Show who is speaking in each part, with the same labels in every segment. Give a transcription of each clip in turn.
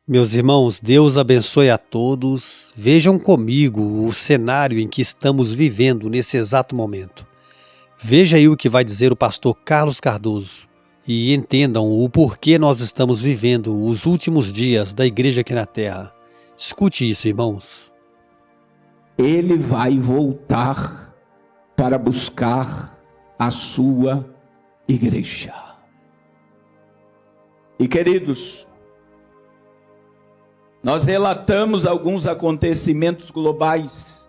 Speaker 1: Meus irmãos, Deus abençoe a todos. Vejam comigo o cenário em que estamos vivendo nesse exato momento. Veja aí o que vai dizer o pastor Carlos Cardoso e entendam o porquê nós estamos vivendo os últimos dias da igreja aqui na terra. Escute isso, irmãos.
Speaker 2: Ele vai voltar para buscar a sua igreja. E queridos, nós relatamos alguns acontecimentos globais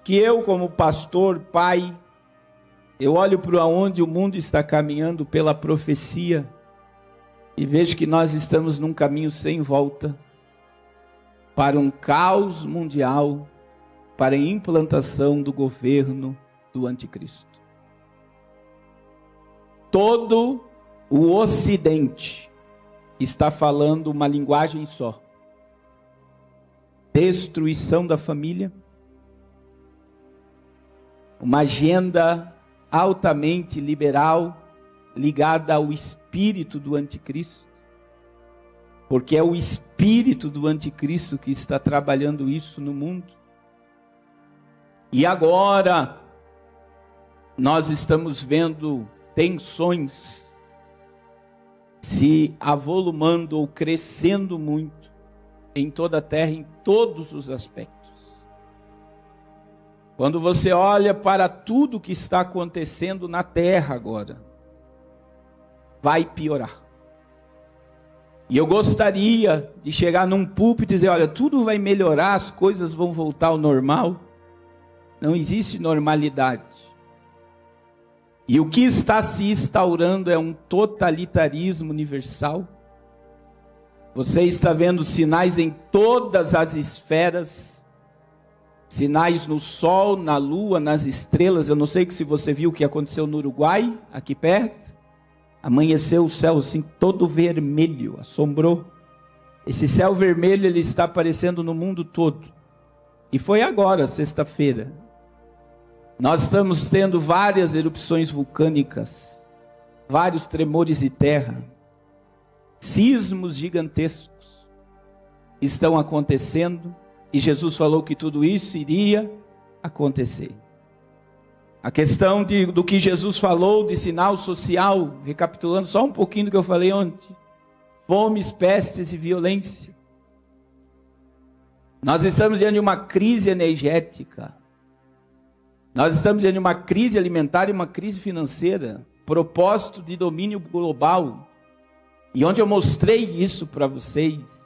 Speaker 2: que eu, como pastor, pai, eu olho para onde o mundo está caminhando pela profecia e vejo que nós estamos num caminho sem volta para um caos mundial, para a implantação do governo do anticristo. Todo o Ocidente está falando uma linguagem só: destruição da família, uma agenda altamente liberal, ligada ao espírito do anticristo, porque é o espírito do anticristo que está trabalhando isso no mundo. E agora, nós estamos vendo tensões se avolumando ou crescendo muito em toda a terra, em todos os aspectos. Quando você olha para tudo que está acontecendo na terra agora, vai piorar. E eu gostaria de chegar num púlpito e dizer: olha, tudo vai melhorar, as coisas vão voltar ao normal. Não existe normalidade. E o que está se instaurando é um totalitarismo universal. Você está vendo sinais em todas as esferas, sinais no sol, na lua, nas estrelas. Eu não sei se você viu o que aconteceu no Uruguai, aqui perto. Amanheceu o céu assim todo vermelho, assombrou. Esse céu vermelho, ele está aparecendo no mundo todo. E foi agora, sexta-feira. Nós estamos tendo várias erupções vulcânicas, vários tremores de terra, sismos gigantescos estão acontecendo, e Jesus falou que tudo isso iria acontecer. A questão do que Jesus falou de sinal social, recapitulando só um pouquinho do que eu falei ontem: fomes, pestes e violência. Nós estamos diante de uma crise energética. Nós estamos diante de uma crise alimentar e uma crise financeira, propósito de domínio global. E onde eu mostrei isso para vocês,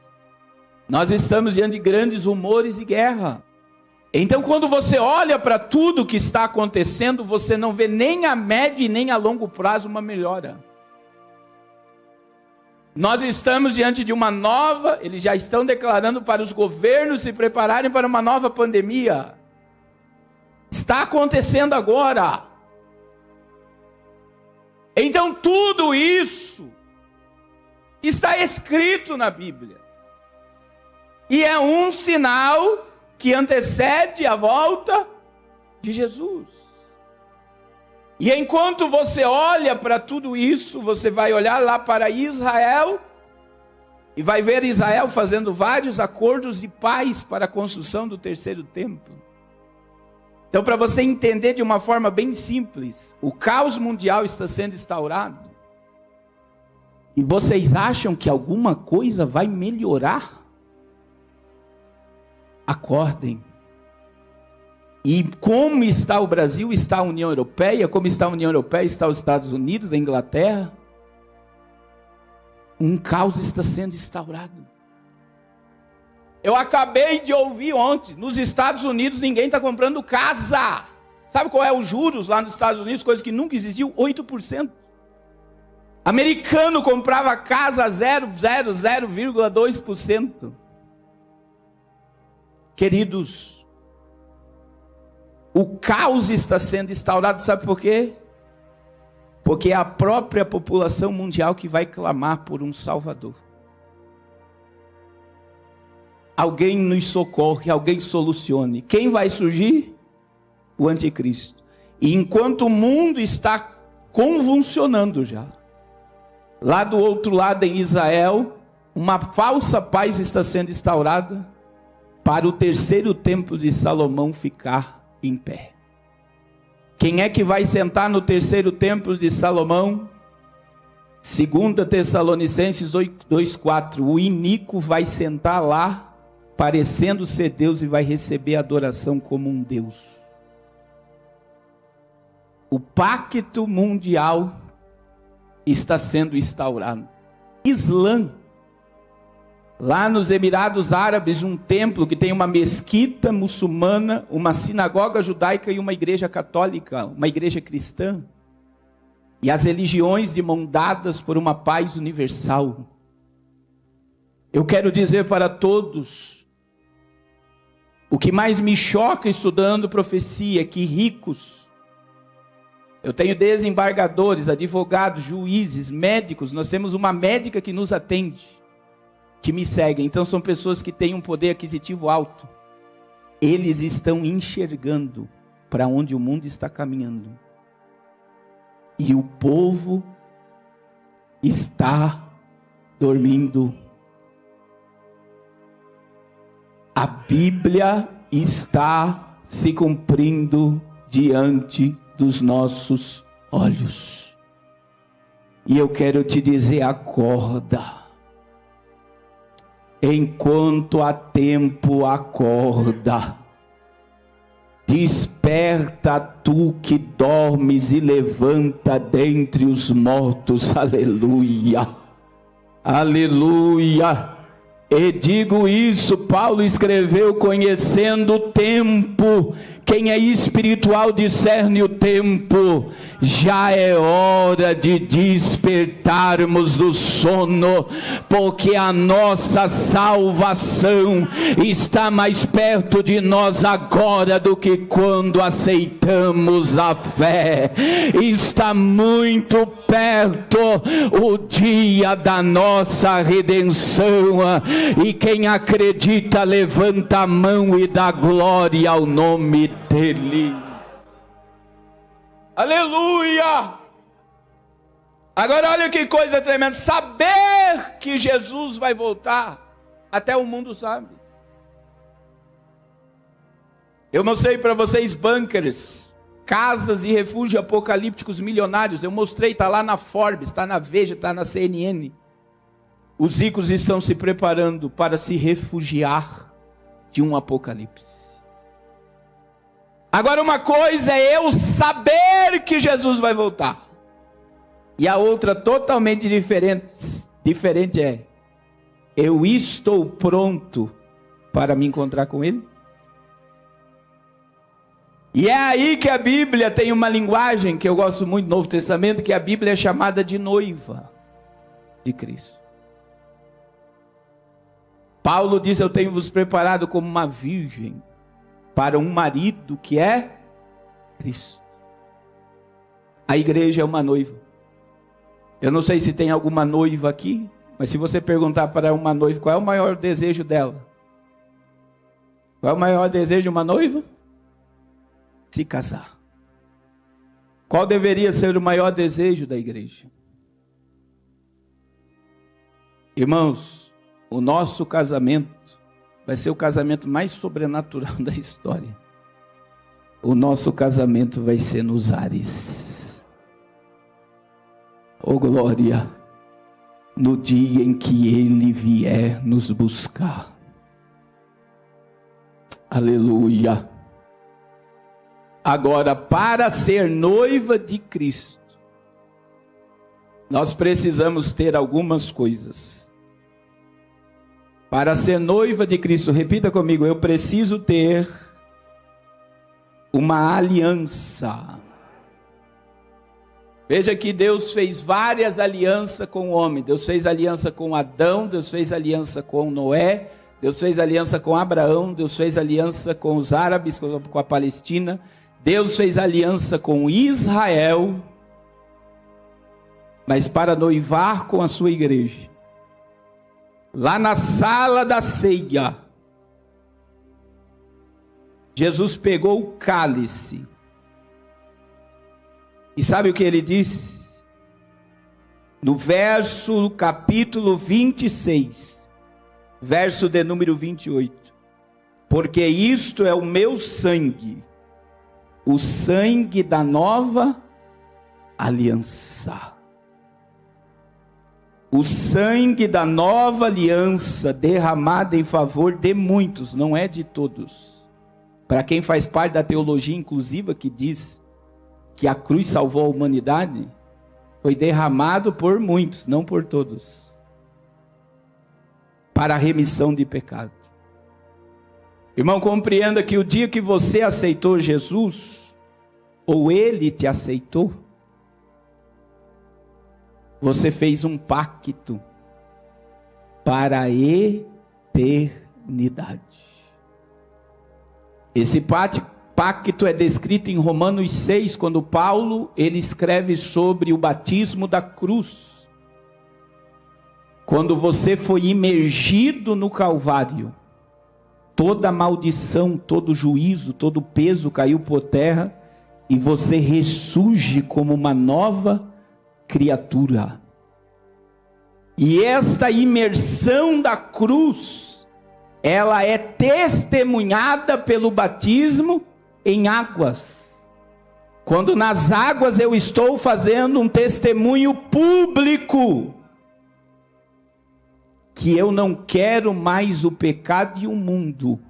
Speaker 2: nós estamos diante de grandes rumores de guerra. Então, quando você olha para tudo que está acontecendo, você não vê nem a médio e nem a longo prazo uma melhora. Nós estamos diante de uma nova, eles já estão declarando para os governos se prepararem para uma nova pandemia. Está acontecendo agora. Então tudo isso está escrito na Bíblia. E é um sinal que antecede a volta de Jesus. E enquanto você olha para tudo isso, você vai olhar lá para Israel e vai ver Israel fazendo vários acordos de paz para a construção do terceiro templo. Então, para você entender de uma forma bem simples, o caos mundial está sendo instaurado. E vocês acham que alguma coisa vai melhorar? Acordem. E como está o Brasil, está a União Europeia, como está a União Europeia, está os Estados Unidos, a Inglaterra. Um caos está sendo instaurado. Eu acabei de ouvir ontem, nos Estados Unidos ninguém está comprando casa. Sabe qual é os juros lá nos Estados Unidos? Coisa que nunca existiu, 8%. Americano comprava casa a 0,2%. Queridos, o caos está sendo instaurado, sabe por quê? Porque é a própria população mundial que vai clamar por um Salvador. Alguém nos socorre, alguém solucione. Quem vai surgir? O anticristo. E enquanto o mundo está convulsionando já, lá do outro lado em Israel, uma falsa paz está sendo instaurada para o terceiro templo de Salomão ficar em pé. Quem é que vai sentar no terceiro templo de Salomão? 2 Tessalonicenses 2,4. O iníquo vai sentar lá, parecendo ser Deus, e vai receber adoração como um Deus. O pacto mundial está sendo instaurado. Islã, lá nos Emirados Árabes, um templo que tem uma mesquita muçulmana, uma sinagoga judaica e uma igreja católica, uma igreja cristã. E as religiões de mão dadas por uma paz universal. Eu quero dizer para todos, o que mais me choca estudando profecia é que ricos, eu tenho desembargadores, advogados, juízes, médicos, nós temos uma médica que nos atende, que me seguem, então são pessoas que têm um poder aquisitivo alto. Eles estão enxergando para onde o mundo está caminhando. E o povo está dormindo. A Bíblia está se cumprindo diante dos nossos olhos. E eu quero te dizer, acorda. Enquanto há tempo, acorda. Desperta tu que dormes e levanta dentre os mortos. Aleluia. Aleluia. E digo isso, Paulo escreveu conhecendo o tempo. Quem é espiritual discerne o tempo. Já é hora de despertarmos do sono, porque a nossa salvação está mais perto de nós agora do que quando aceitamos a fé. Está muito perto o dia da nossa redenção. E quem acredita, levanta a mão e dá glória ao nome dele. Aleluia! Agora olha que coisa tremenda, saber que Jesus vai voltar, até o mundo sabe. Eu mostrei para vocês bunkers, casas e refúgios apocalípticos milionários. Eu mostrei, está lá na Forbes, está na Veja, está na CNN. Os ricos estão se preparando para se refugiar de um apocalipse. Agora uma coisa é eu saber que Jesus vai voltar. E a outra totalmente diferente é, eu estou pronto para me encontrar com Ele? E é aí que a Bíblia tem uma linguagem que eu gosto muito do Novo Testamento, que a Bíblia é chamada de noiva de Cristo. Paulo diz, eu tenho vos preparado como uma virgem para um marido que é Cristo. A igreja é uma noiva. Eu não sei se tem alguma noiva aqui, mas se você perguntar para uma noiva qual é o maior desejo dela, qual é o maior desejo de uma noiva? Se casar. Qual deveria ser o maior desejo da igreja? Irmãos, o nosso casamento vai ser o casamento mais sobrenatural da história. O nosso casamento vai ser nos ares. Oh glória, no dia em que Ele vier nos buscar. Aleluia. Agora, para ser noiva de Cristo, nós precisamos ter algumas coisas. Para ser noiva de Cristo, repita comigo, eu preciso ter uma aliança. Veja que Deus fez várias alianças com o homem. Deus fez aliança com Adão, Deus fez aliança com Noé, Deus fez aliança com Abraão, Deus fez aliança com os árabes, com a Palestina, Deus fez aliança com Israel, mas para noivar com a sua igreja, lá na sala da ceia, Jesus pegou o cálice, e sabe o que ele disse? no capítulo 26, verso de número 28. Porque isto é o meu sangue, o sangue da nova aliança. O sangue da nova aliança derramado em favor de muitos, não é de todos. Para quem faz parte da teologia inclusiva que diz que a cruz salvou a humanidade, foi derramado por muitos, não por todos, para a remissão de pecado. Irmão, compreenda que o dia que você aceitou Jesus, ou Ele te aceitou, você fez um pacto para a eternidade. Esse pacto é descrito em Romanos 6, quando Paulo ele escreve sobre o batismo da cruz. Quando você foi imergido no Calvário, toda maldição, todo juízo, todo peso caiu por terra, e você ressurge como uma nova criatura. E esta imersão da cruz, ela é testemunhada pelo batismo em águas. Quando nas águas eu estou fazendo um testemunho público, que eu não quero mais o pecado e o mundo,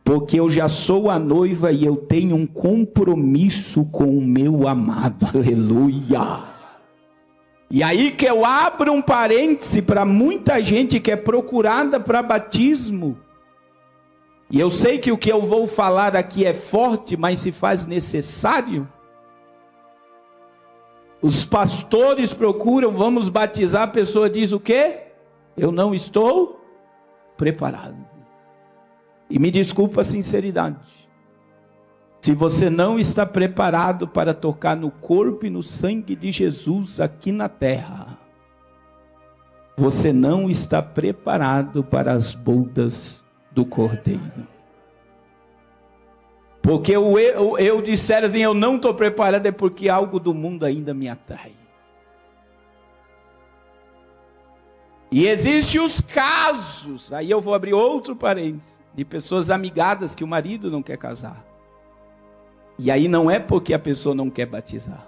Speaker 2: porque eu já sou a noiva e eu tenho um compromisso com o meu amado. Aleluia! E aí que eu abro um parêntese para muita gente que é procurada para batismo. E eu sei que o que eu vou falar aqui é forte, mas se faz necessário. Os pastores procuram, vamos batizar, a pessoa diz o quê? Eu não estou preparado. E me desculpa a sinceridade. Se você não está preparado para tocar no corpo e no sangue de Jesus aqui na terra, você não está preparado para as bodas do Cordeiro. Porque eu disser assim, eu não estou preparado, é porque algo do mundo ainda me atrai. E existem os casos, aí eu vou abrir outro parênteses, de pessoas amigadas que o marido não quer casar. E aí não é porque a pessoa não quer batizar,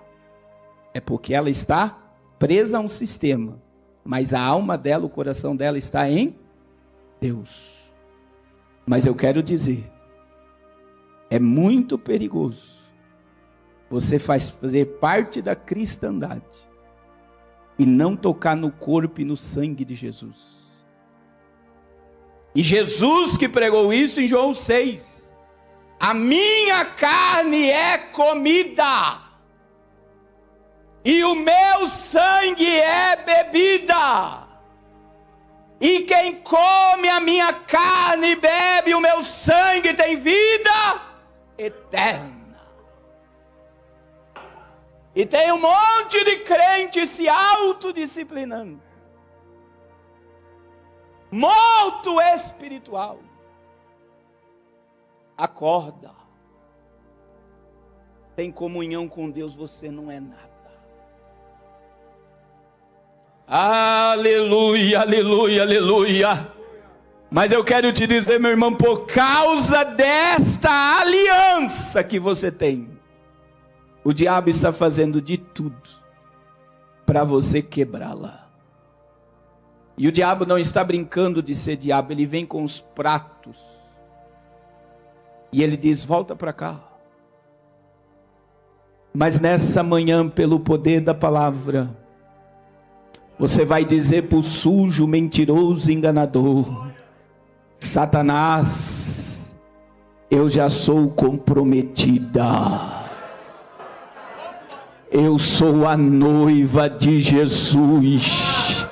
Speaker 2: é porque ela está presa a um sistema, mas a alma dela, o coração dela está em Deus. Mas eu quero dizer, é muito perigoso você fazer parte da cristandade e não tocar no corpo e no sangue de Jesus. E Jesus que pregou isso em João 6. A minha carne é comida, e o meu sangue é bebida. E quem come a minha carne e bebe o meu sangue tem vida eterna. E tem um monte de crente se autodisciplinando, morto espiritual. Acorda. Tem comunhão com Deus, você não é nada. Aleluia, aleluia, aleluia. Mas eu quero te dizer, meu irmão, por causa desta aliança que você tem, o diabo está fazendo de tudo para você quebrá-la. E o diabo não está brincando de ser diabo, ele vem com os pratos. E ele diz, volta para cá. Mas nessa manhã, pelo poder da palavra, você vai dizer para o sujo, mentiroso, enganador, Satanás, eu já sou comprometida. Eu sou a noiva de Jesus.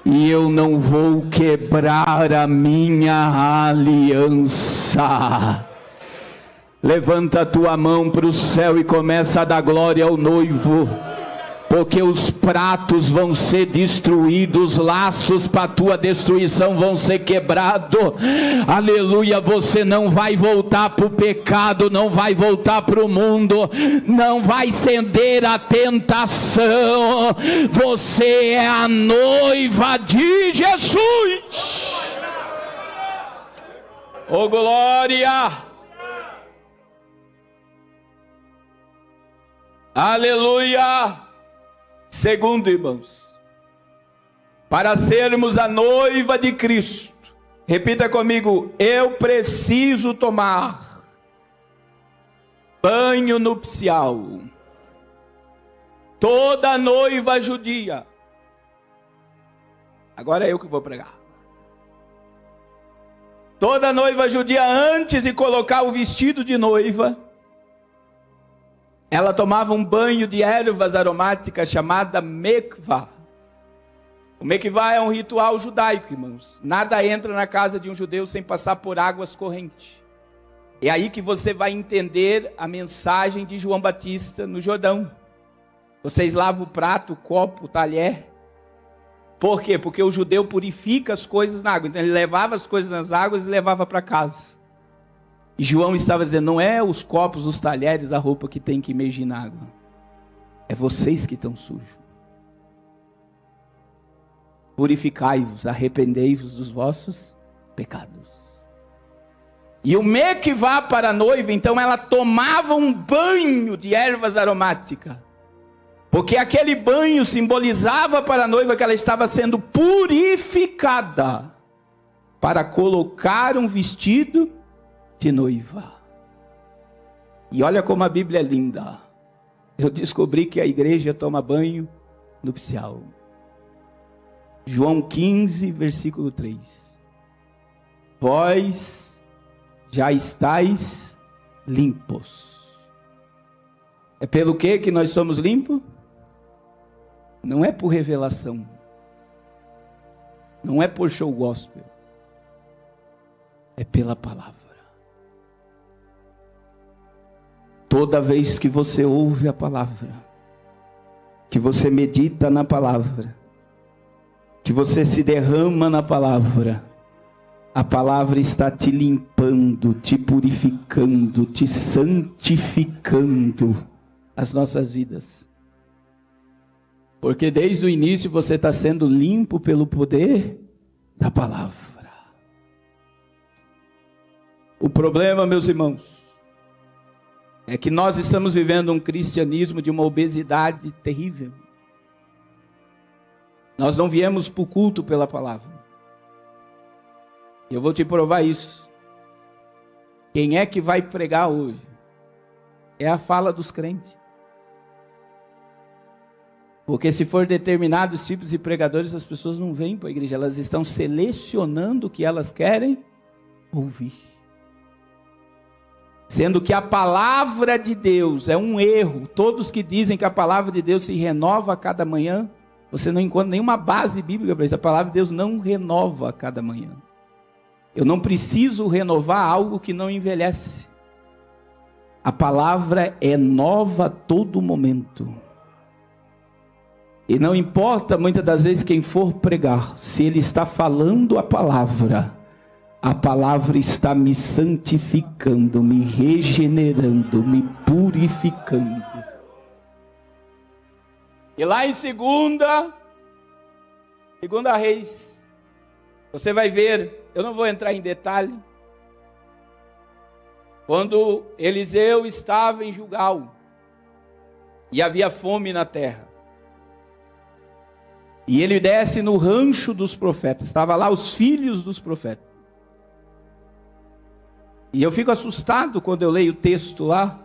Speaker 2: E eu não vou quebrar a minha aliança. Levanta a tua mão para o céu e começa a dar glória ao noivo. porque os pratos vão ser destruídos, laços para a tua destruição vão ser quebrados. Aleluia, você não vai voltar para o pecado, não vai voltar para o mundo, não vai ceder a tentação. Você é a noiva de Jesus. Oh glória! Aleluia! Segundo, irmãos, para sermos a noiva de Cristo, repita comigo: eu preciso tomar banho nupcial. Toda noiva judia, agora é eu que vou pregar. Toda noiva judia, antes de colocar o vestido de noiva, ela tomava um banho de ervas aromáticas chamada mekvá. O mekvá é um ritual judaico, irmãos. Nada entra na casa de um judeu sem passar por águas correntes. É aí que você vai entender a mensagem de João Batista no Jordão. Vocês lavam o prato, o copo, o talher. Por quê? Porque o judeu purifica as coisas na água. Então ele levava as coisas nas águas e levava para casa. E João estava dizendo, não é os copos, os talheres, a roupa que tem que imergir na água. É vocês que estão sujos. Purificai-vos, arrependei-vos dos vossos pecados. E o mekvá para a noiva, então ela tomava um banho de ervas aromáticas. Porque aquele banho simbolizava para a noiva que ela estava sendo purificada para colocar um vestido de noiva. E olha como a Bíblia é linda. Eu descobri que a igreja toma banho nupcial. João 15, versículo 3. Vós já estáis limpos. É pelo que nós somos limpos? Não é por revelação. Não é por show gospel. É pela palavra. Toda vez que você ouve a palavra, que você medita na palavra, que você se derrama na palavra, a palavra está te limpando, te purificando, te santificando as nossas vidas. Porque desde o início você está sendo limpo pelo poder da palavra. O problema, meus irmãos, é que nós estamos vivendo um cristianismo de uma obesidade terrível. Nós não viemos para o culto pela palavra. Eu vou te provar isso. Quem é que vai pregar hoje? É a fala dos crentes. Porque se for determinados tipos de pregadores, as pessoas não vêm para a igreja. Elas estão selecionando o que elas querem ouvir. Sendo que a palavra de Deus é um erro. Todos que dizem que a palavra de Deus se renova a cada manhã, você não encontra nenhuma base bíblica para isso. A palavra de Deus não renova a cada manhã. Eu não preciso renovar algo que não envelhece. A palavra é nova a todo momento. E não importa muitas das vezes quem for pregar, se ele está falando a palavra está me santificando, me regenerando, me purificando. E lá em segunda Reis, você vai ver, eu não vou entrar em detalhe, quando Eliseu estava em Gilgal, e havia fome na terra, e ele desce no rancho dos profetas, estava lá os filhos dos profetas, e eu fico assustado quando eu leio o texto lá,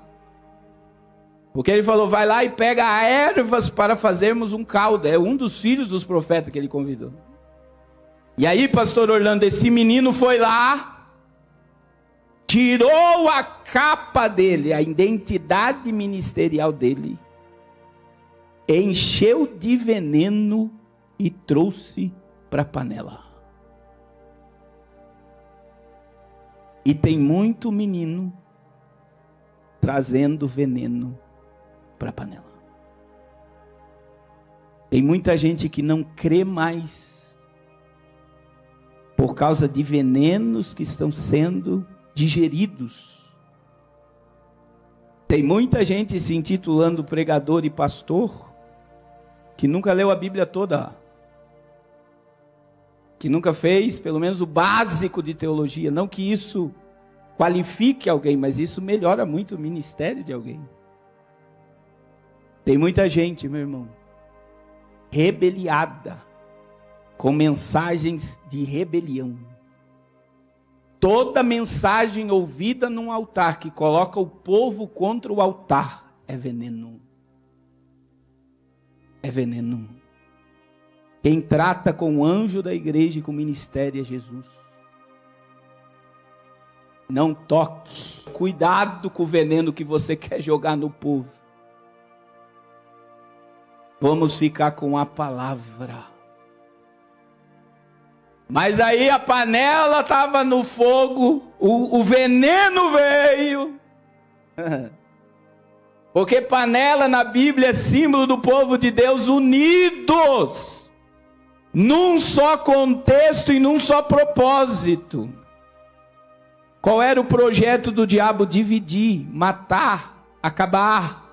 Speaker 2: porque ele falou, vai lá e pega ervas para fazermos um caldo. É um dos filhos dos profetas que ele convidou. E aí, pastor Orlando, esse menino foi lá, tirou a capa dele, a identidade ministerial dele, encheu de veneno e trouxe para a panela. E tem muito menino trazendo veneno para a panela. Tem muita gente que não crê mais por causa de venenos que estão sendo digeridos. Tem muita gente se intitulando pregador e pastor que nunca leu a Bíblia toda, que nunca fez pelo menos o básico de teologia. Não que isso qualifique alguém, mas isso melhora muito o ministério de alguém. Tem muita gente, meu irmão, rebeliada, com mensagens de rebelião. Toda mensagem ouvida num altar que coloca o povo contra o altar é veneno. É veneno. Quem trata com o anjo da igreja e com o ministério é Jesus. Não toque. Cuidado com o veneno que você quer jogar no povo. Vamos ficar com a palavra. Mas aí a panela estava no fogo, o veneno veio. Porque panela na Bíblia é símbolo do povo de Deus unidos, num só contexto e num só propósito. Qual era o projeto do diabo? Dividir, matar, acabar.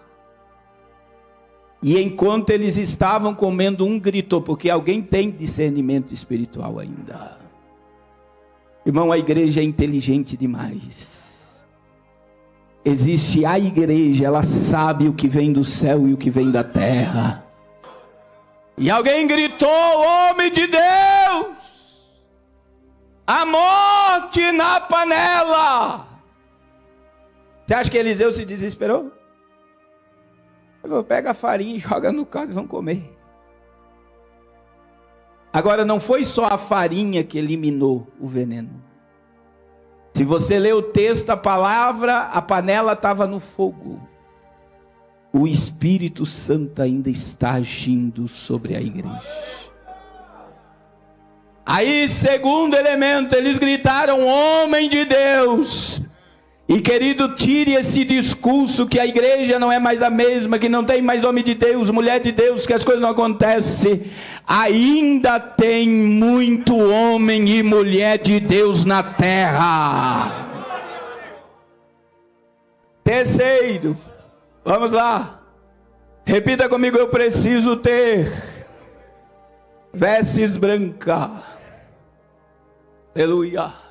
Speaker 2: E enquanto eles estavam comendo, um gritou, porque alguém tem discernimento espiritual ainda. Irmão, a igreja é inteligente demais. Existe a igreja, ela sabe o que vem do céu e o que vem da terra. E alguém gritou: homem de Deus, a morte na panela. Você acha que Eliseu se desesperou? Pega a farinha e joga no caldo e vamos comer. Agora, não foi só a farinha que eliminou o veneno. Se você ler o texto, a palavra, a panela estava no fogo. O Espírito Santo ainda está agindo sobre a igreja. Aí, segundo elemento, eles gritaram: homem de Deus. E querido, tire esse discurso que a igreja não é mais a mesma, que não tem mais homem de Deus, mulher de Deus, que as coisas não acontecem. Ainda tem muito homem e mulher de Deus na terra. Terceiro, vamos lá, repita comigo: eu preciso ter vestes brancas. Aleluia.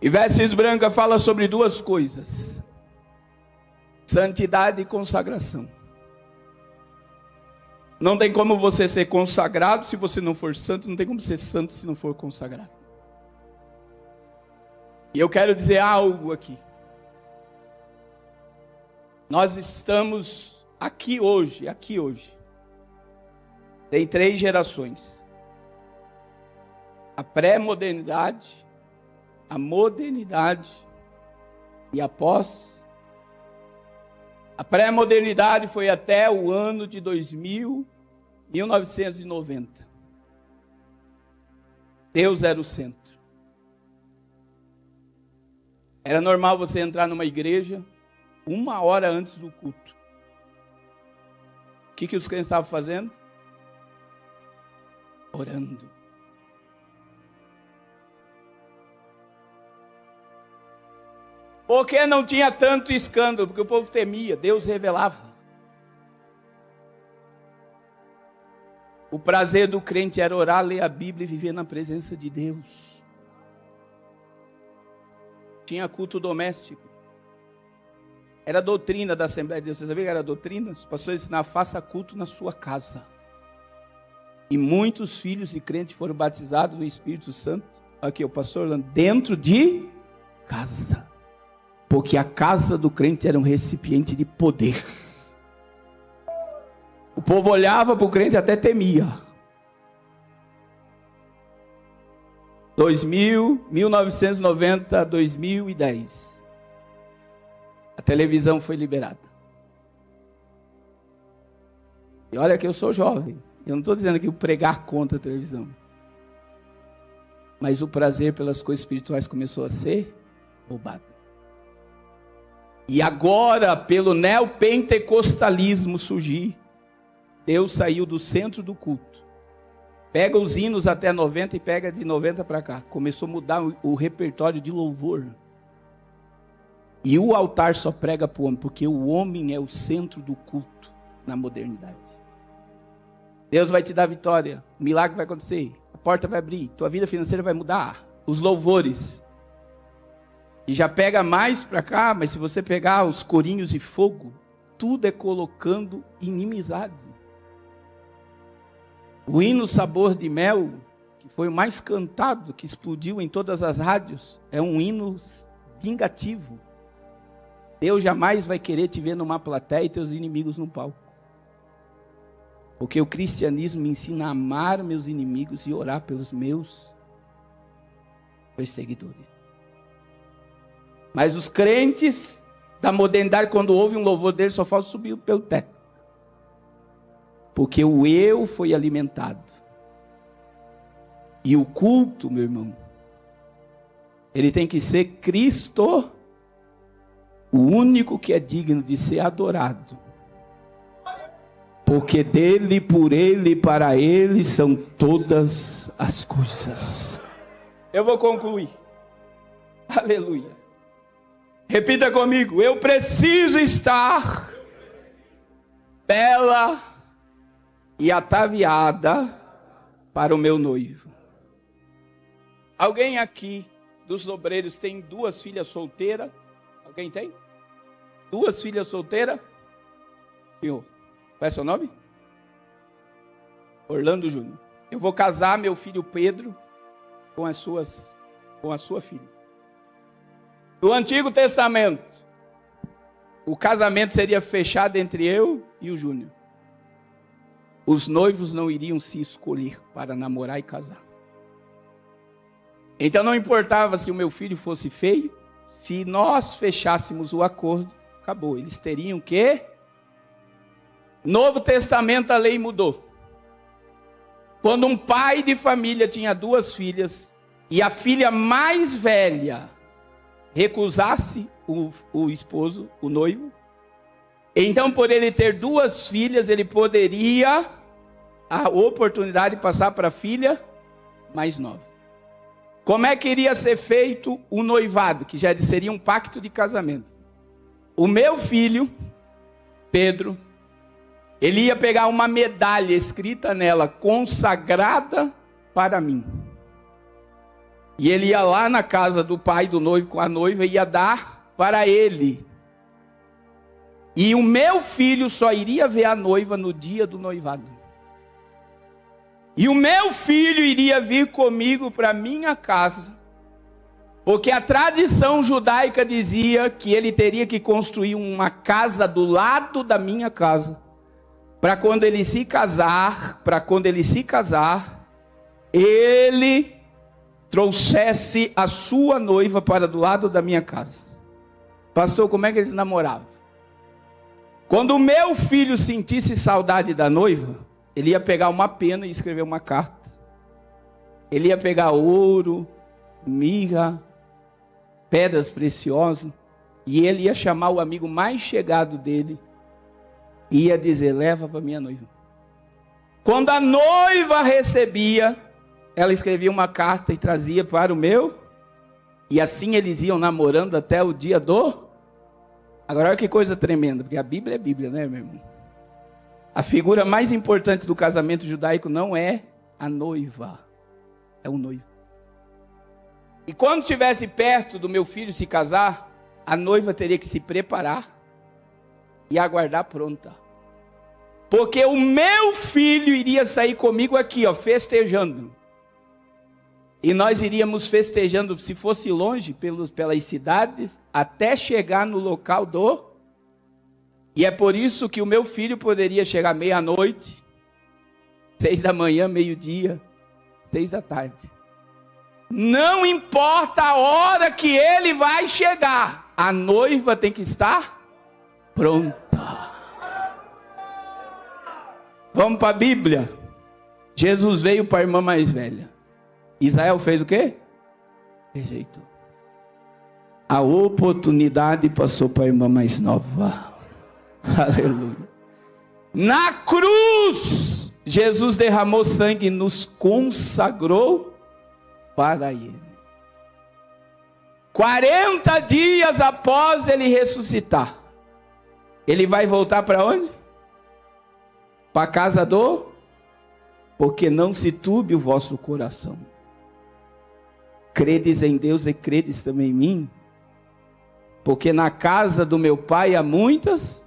Speaker 2: E vestes brancas fala sobre duas coisas: santidade e consagração. Não tem como você ser consagrado se você não for santo, não tem como ser santo se não for consagrado. E eu quero dizer algo aqui. Nós estamos aqui hoje. Tem 3 gerações: a pré-modernidade, a modernidade e a pós. A pré-modernidade foi até o ano de 1990. Deus era o centro. Era normal você entrar numa igreja 1 hora antes do culto. O que os crentes estavam fazendo? Orando. Porque não tinha tanto escândalo, porque o povo temia, Deus revelava. O prazer do crente era orar, ler a Bíblia e viver na presença de Deus. Tinha culto doméstico. Era a doutrina da Assembleia de Deus. Você sabia que era a doutrina? Os pastores ensinavam: faça culto na sua casa. E muitos filhos de crentes foram batizados no Espírito Santo. Aqui, o pastor Orlando, dentro de casa. Porque a casa do crente era um recipiente de poder. O povo olhava para o crente e até temia. 1990, 2010. A televisão foi liberada. E olha que eu sou jovem. Eu não estou dizendo aqui pregar contra a televisão. Mas o prazer pelas coisas espirituais começou a ser roubado. E agora, pelo neopentecostalismo surgir, Deus saiu do centro do culto. Pega os hinos até 90 e pega de 90 para cá. Começou a mudar o repertório de louvor. E o altar só prega para o homem, porque o homem é o centro do culto na modernidade. Deus vai te dar vitória, o milagre vai acontecer, a porta vai abrir, tua vida financeira vai mudar. Os louvores. E já pega mais para cá, mas se você pegar os corinhos de fogo, tudo é colocando inimizade. O hino Sabor de Mel, que foi o mais cantado, que explodiu em todas as rádios, é um hino vingativo. Deus jamais vai querer te ver numa plateia e teus inimigos no palco. Porque o cristianismo me ensina a amar meus inimigos e orar pelos meus perseguidores. Mas os crentes da modernidade, quando ouvem um louvor dele, só falta subir pelo teto. Porque o eu foi alimentado. E o culto, meu irmão, ele tem que ser Cristo, o único que é digno de ser adorado. Porque dele, por ele e para ele são todas as coisas. Eu vou concluir. Aleluia. Repita comigo. Eu preciso estar bela e ataviada para o meu noivo. Alguém aqui dos obreiros tem 2 filhas solteiras? Alguém tem? 2 filhas solteiras? Senhor, qual é seu nome? Orlando Júnior. Eu vou casar meu filho Pedro com a sua filha. No Antigo Testamento, o casamento seria fechado entre eu e o Júnior. Os noivos não iriam se escolher para namorar e casar. Então não importava se o meu filho fosse feio, se nós fechássemos o acordo, acabou. Eles teriam que... Novo Testamento, a lei mudou. Quando um pai de família tinha 2 filhas e a filha mais velha recusasse o esposo, o noivo, então por ele ter 2 filhas, ele poderia a oportunidade de passar para a filha mais nova. Como é que iria ser feito o noivado, que já seria um pacto de casamento? O meu filho, Pedro, ele ia pegar uma medalha escrita nela, consagrada para mim. E ele ia lá na casa do pai do noivo com a noiva e ia dar para ele. E o meu filho só iria ver a noiva no dia do noivado. E o meu filho iria vir comigo para minha casa. Porque a tradição judaica dizia que ele teria que construir uma casa do lado da minha casa. Para quando ele se casar, ele trouxesse a sua noiva para do lado da minha casa. Pastor, como é que eles namoravam? Quando o meu filho sentisse saudade da noiva, ele ia pegar uma pena e escrever uma carta. Ele ia pegar ouro, mirra, pedras preciosas, e ele ia chamar o amigo mais chegado dele, e ia dizer, leva para minha noiva. Quando a noiva recebia, ela escrevia uma carta e trazia para o meu, e assim eles iam namorando até o dia do... Agora olha que coisa tremenda, porque a Bíblia é Bíblia, né, meu irmão? A figura mais importante do casamento judaico não é a noiva, é o noivo. E quando estivesse perto do meu filho se casar, a noiva teria que se preparar e aguardar pronta. Porque o meu filho iria sair comigo aqui, ó, festejando. E nós iríamos festejando, se fosse longe, pelas cidades, até chegar no local do... E é por isso que o meu filho poderia chegar meia-noite, 6 da manhã, meio-dia, 6 da tarde. Não importa a hora que ele vai chegar, a noiva tem que estar pronta. Vamos para a Bíblia. Jesus veio para a irmã mais velha. Israel fez o quê? Rejeitou. A oportunidade passou para a irmã mais nova. Aleluia. Na cruz, Jesus derramou sangue e nos consagrou para Ele. 40 dias após Ele ressuscitar, Ele vai voltar para onde? Para a casa porque não se turbe o vosso coração. Credes em Deus e credes também em mim? Porque na casa do meu pai há muitas.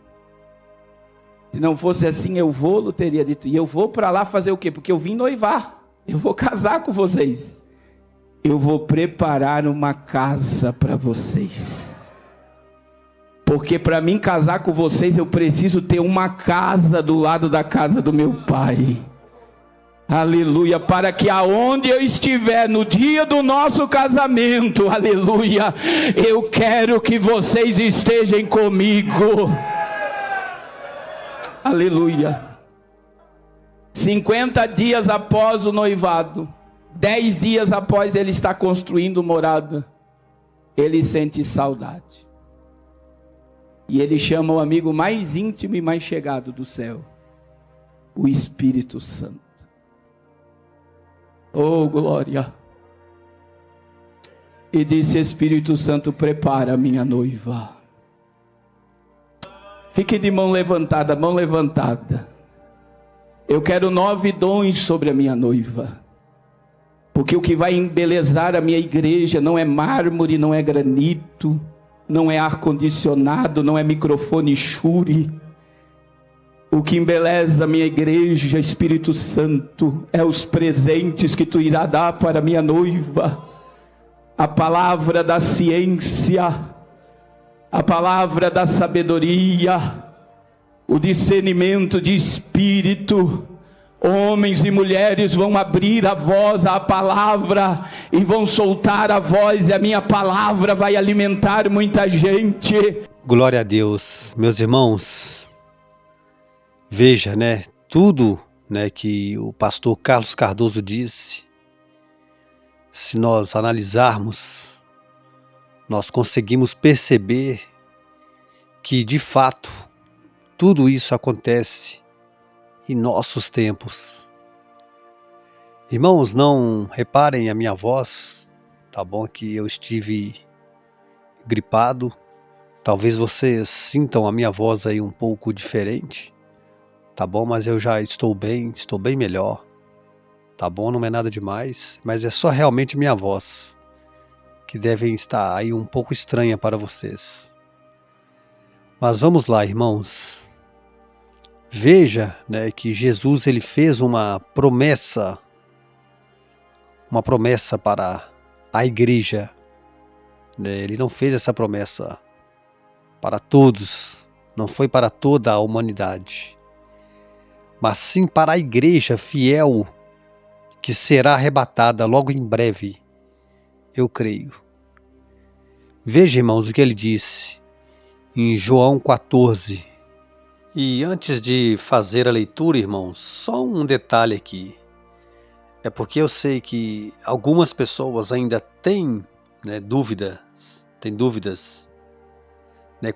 Speaker 2: Se não fosse assim, eu vou, teria dito. E eu vou para lá fazer o quê? Porque eu vim noivar. Eu vou casar com vocês. Eu vou preparar uma casa para vocês. Porque para mim casar com vocês, eu preciso ter uma casa do lado da casa do meu pai. Aleluia, para que aonde eu estiver no dia do nosso casamento, aleluia, eu quero que vocês estejam comigo. Aleluia. 50 dias após o noivado, 10 dias após ele estar construindo morada, ele sente saudade. E ele chama o amigo mais íntimo e mais chegado do céu, o Espírito Santo. Oh, glória! E disse: Espírito Santo, prepara a minha noiva. Fique de mão levantada, mão levantada. Eu quero 9 dons sobre a minha noiva. Porque o que vai embelezar a minha igreja não é mármore, não é granito, não é ar-condicionado, não é microfone Shure. O que embeleza a minha igreja, Espírito Santo, é os presentes que tu irá dar para a minha noiva. A palavra da ciência, a palavra da sabedoria, o discernimento de espírito. Homens e mulheres vão abrir a voz à palavra e vão soltar a voz, e a minha palavra vai alimentar muita gente.
Speaker 1: Glória a Deus, meus irmãos. Veja, tudo, que o pastor Carlos Cardoso disse, se nós analisarmos, nós conseguimos perceber que, de fato, tudo isso acontece em nossos tempos. Irmãos, não reparem a minha voz, tá bom? Que eu estive gripado. Talvez vocês sintam a minha voz aí um pouco diferente, tá bom? Mas eu já estou bem melhor, tá bom? Não é nada demais, mas é só realmente minha voz, que deve estar aí um pouco estranha para vocês. Mas vamos lá, irmãos. Veja, que Jesus ele fez uma promessa para a igreja. Ele não fez essa promessa para todos, não foi para toda a humanidade, mas sim para a igreja fiel que será arrebatada logo em breve, eu creio. Veja, irmãos, o que ele disse em João 14. E antes de fazer a leitura, irmãos, só um detalhe aqui. É porque eu sei que algumas pessoas ainda têm dúvidas.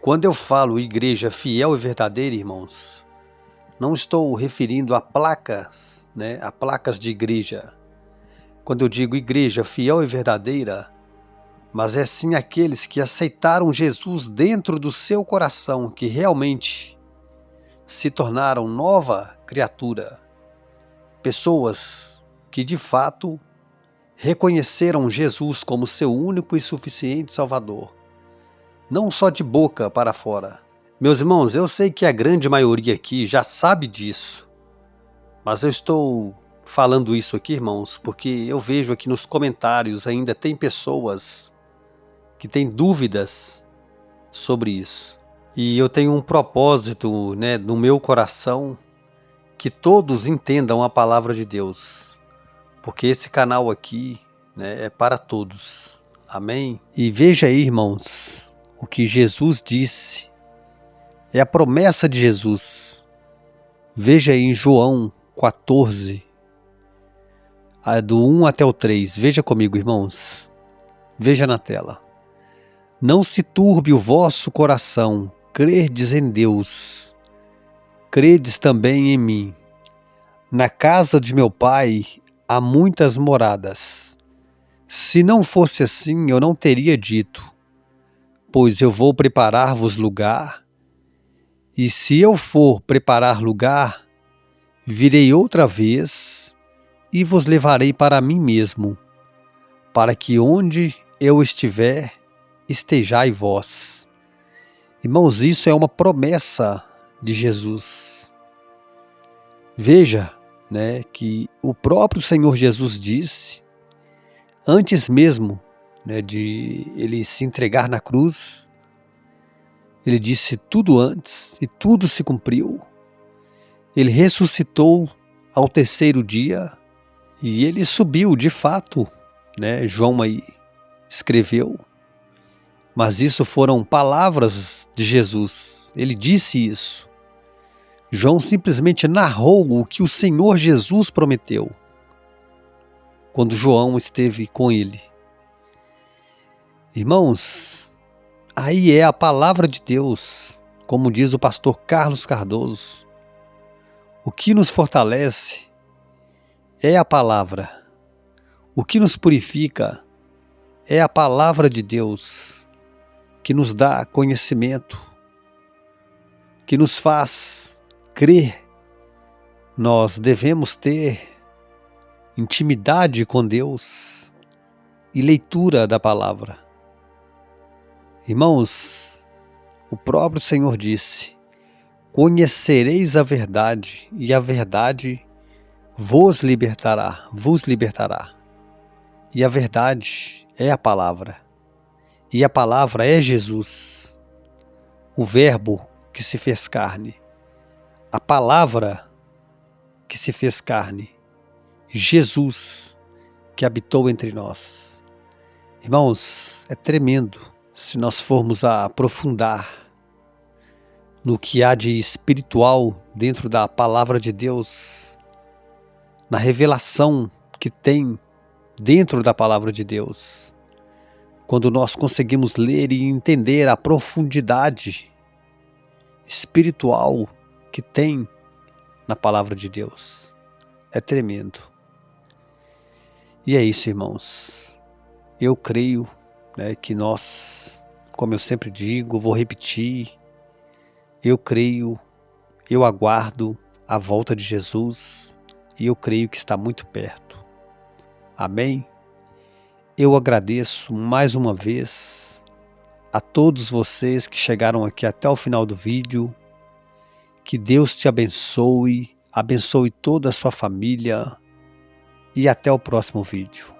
Speaker 1: Quando eu falo igreja fiel e verdadeira, irmãos, não estou referindo a placas, a placas de igreja. Quando eu digo igreja fiel e verdadeira, mas é sim aqueles que aceitaram Jesus dentro do seu coração, que realmente se tornaram nova criatura. Pessoas que de fato reconheceram Jesus como seu único e suficiente Salvador. Não só de boca para fora. Meus irmãos, eu sei que a grande maioria aqui já sabe disso. Mas eu estou falando isso aqui, irmãos, porque eu vejo aqui nos comentários ainda tem pessoas que têm dúvidas sobre isso. E eu tenho um propósito, no meu coração, que todos entendam a palavra de Deus, porque esse canal aqui, é para todos. Amém? E veja aí, irmãos, o que Jesus disse, é a promessa de Jesus. Veja aí em João 14, do 1 até o 3, veja comigo, irmãos, veja na tela. Não se turbe o vosso coração, crerdes em Deus, credes também em mim. Na casa de meu pai há muitas moradas. Se não fosse assim, eu não teria dito, pois eu vou preparar-vos lugar, e se eu for preparar lugar, virei outra vez e vos levarei para mim mesmo, para que onde eu estiver, estejai vós. Irmãos, isso é uma promessa de Jesus. Veja, que o próprio Senhor Jesus disse, antes mesmo, de ele se entregar na cruz, ele disse tudo antes e tudo se cumpriu. Ele ressuscitou ao terceiro dia e ele subiu, de fato, João aí escreveu, mas isso foram palavras de Jesus. Ele disse isso. João simplesmente narrou o que o Senhor Jesus prometeu quando João esteve com ele. Irmãos, aí é a palavra de Deus, como diz o pastor Carlos Cardoso. O que nos fortalece é a palavra. O que nos purifica é a palavra de Deus, que nos dá conhecimento, que nos faz crer. Nós devemos ter intimidade com Deus e leitura da palavra. Irmãos, o próprio Senhor disse: conhecereis a verdade, e a verdade vos libertará. E a verdade é a palavra. E a palavra é Jesus, o Verbo que se fez carne. A palavra que se fez carne. Jesus que habitou entre nós. Irmãos, é tremendo se nós formos a aprofundar no que há de espiritual dentro da palavra de Deus, na revelação que tem dentro da palavra de Deus, quando nós conseguimos ler e entender a profundidade espiritual que tem na palavra de Deus. É tremendo. E é isso, irmãos. Eu creio que nós, como eu sempre digo, vou repetir, eu creio, eu aguardo a volta de Jesus e eu creio que está muito perto. Amém? Eu agradeço mais uma vez a todos vocês que chegaram aqui até o final do vídeo. Que Deus te abençoe, abençoe toda a sua família e até o próximo vídeo.